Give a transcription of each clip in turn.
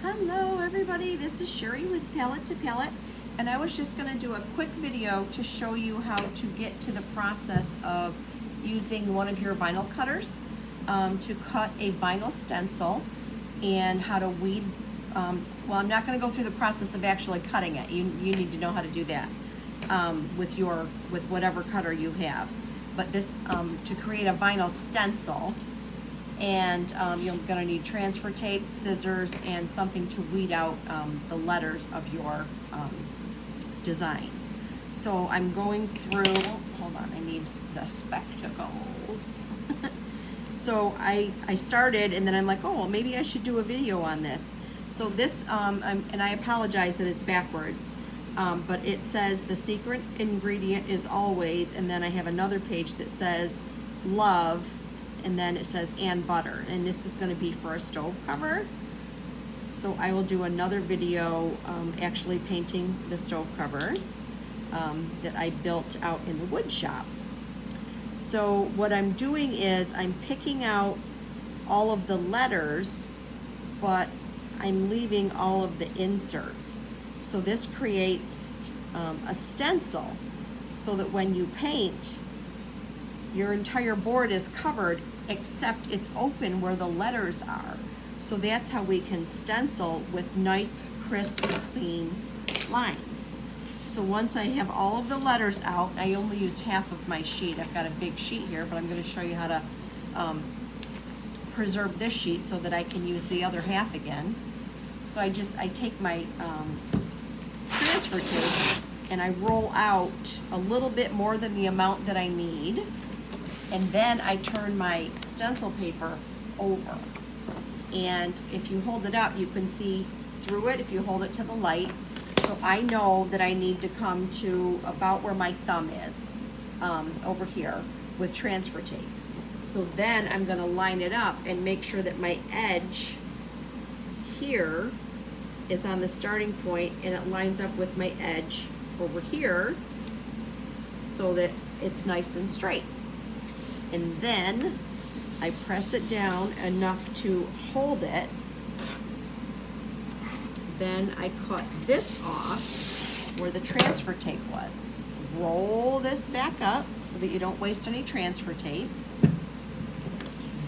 Hello everybody, this is Sherry with Palette to Palette, and I was just going to do a quick video to show you how to get to the process of using one of your vinyl cutters to cut a vinyl stencil, and how to weed, well, I'm not going to go through the process of actually cutting it. You need to know how to do that with whatever cutter you have. But this, to create a vinyl stencil, and you're going to need transfer tape, scissors, and something to weed out the letters of your design. So I'm going through, hold on, I need the spectacles. So I started, and then I'm like, oh, well, maybe I should do a video on this. So this, and I apologize that it's backwards, but it says the secret ingredient is always, and then I have another page that says love, and then it says and butter, and this is going to be for a stove cover. So I will do another video actually painting the stove cover that I built out in the wood shop. So what I'm doing is I'm picking out all of the letters, but I'm leaving all of the inserts. So this creates a stencil so that when you paint, your entire board is covered except it's open where the letters are. So that's how we can stencil with nice, crisp, clean lines. So once I have all of the letters out, I only used half of my sheet. I've got a big sheet here, but I'm going to show you how to preserve this sheet so that I can use the other half again. So I take my transfer tape and I roll out a little bit more than the amount that I need. And then I turn my stencil paper over. And if you hold it up, you can see through it if you hold it to the light. So I know that I need to come to about where my thumb is, over here, with transfer tape. So then I'm going to line it up and make sure that my edge here is on the starting point, and it lines up with my edge over here so that it's nice and straight. And then I press it down enough to hold it. Then I cut this off where the transfer tape was. Roll this back up so that you don't waste any transfer tape.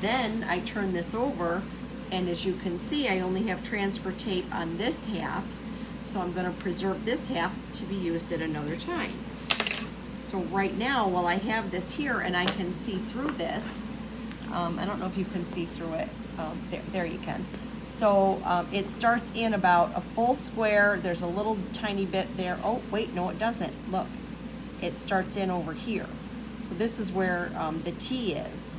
Then I turn this over, and as you can see, I only have transfer tape on this half, so I'm going to preserve this half to be used at another time. So right now, while I have this here and I can see through this, I don't know if you can see through it. There you can. So it starts in about a full square. There's a little tiny bit there. Oh, wait, no, it doesn't. Look, it starts in over here. So this is where the T is.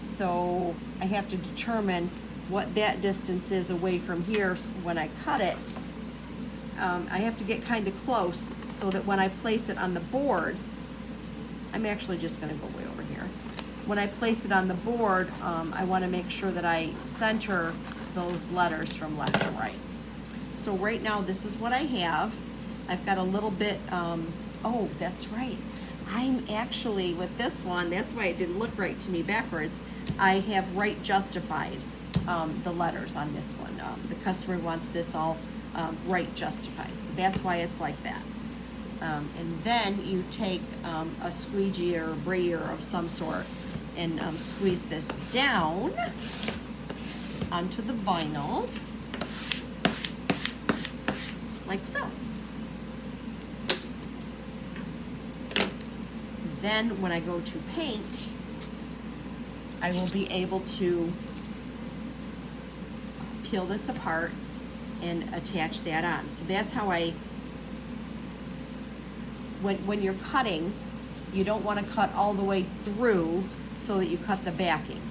So I have to determine what that distance is away from here. So when I cut it, I have to get kind of close so that when I place it on the board, I'm actually just going to go way over here. When I place it on the board, I want to make sure that I center those letters from left to right. So right now, this is what I have. I've got a little bit, oh, that's right. I'm actually, with this one, that's why it didn't look right to me backwards, I have right justified the letters on this one. The customer wants this all right justified, so that's why it's like that. And then you take a squeegee or a brayer of some sort and squeeze this down onto the vinyl, like so. Then when I go to paint, I will be able to peel this apart and attach that on. So that's how when you're cutting, you don't want to cut all the way through so that you cut the backing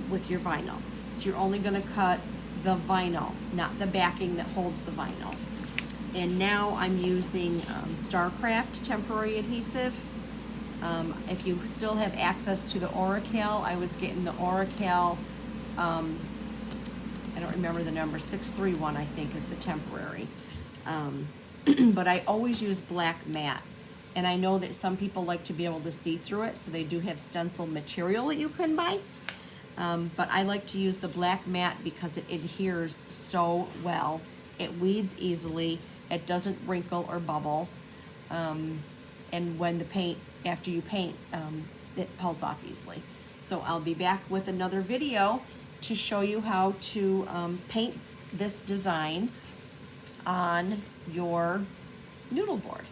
with your vinyl. So you're only going to cut the vinyl, not the backing that holds the vinyl. And now I'm using Starcraft temporary adhesive. If you still have access to the Oracal, I was getting the Oracal, I don't remember the number, 631 I think is the temporary. But I always use black matte. And I know that some people like to be able to see through it, so they do have stencil material that you can buy. but I like to use the black matte because it adheres so well. It weeds easily, it doesn't wrinkle or bubble, and when the paint, after you paint, it pulls off easily. So I'll be back with another video to show you how to paint this design on your noodle board.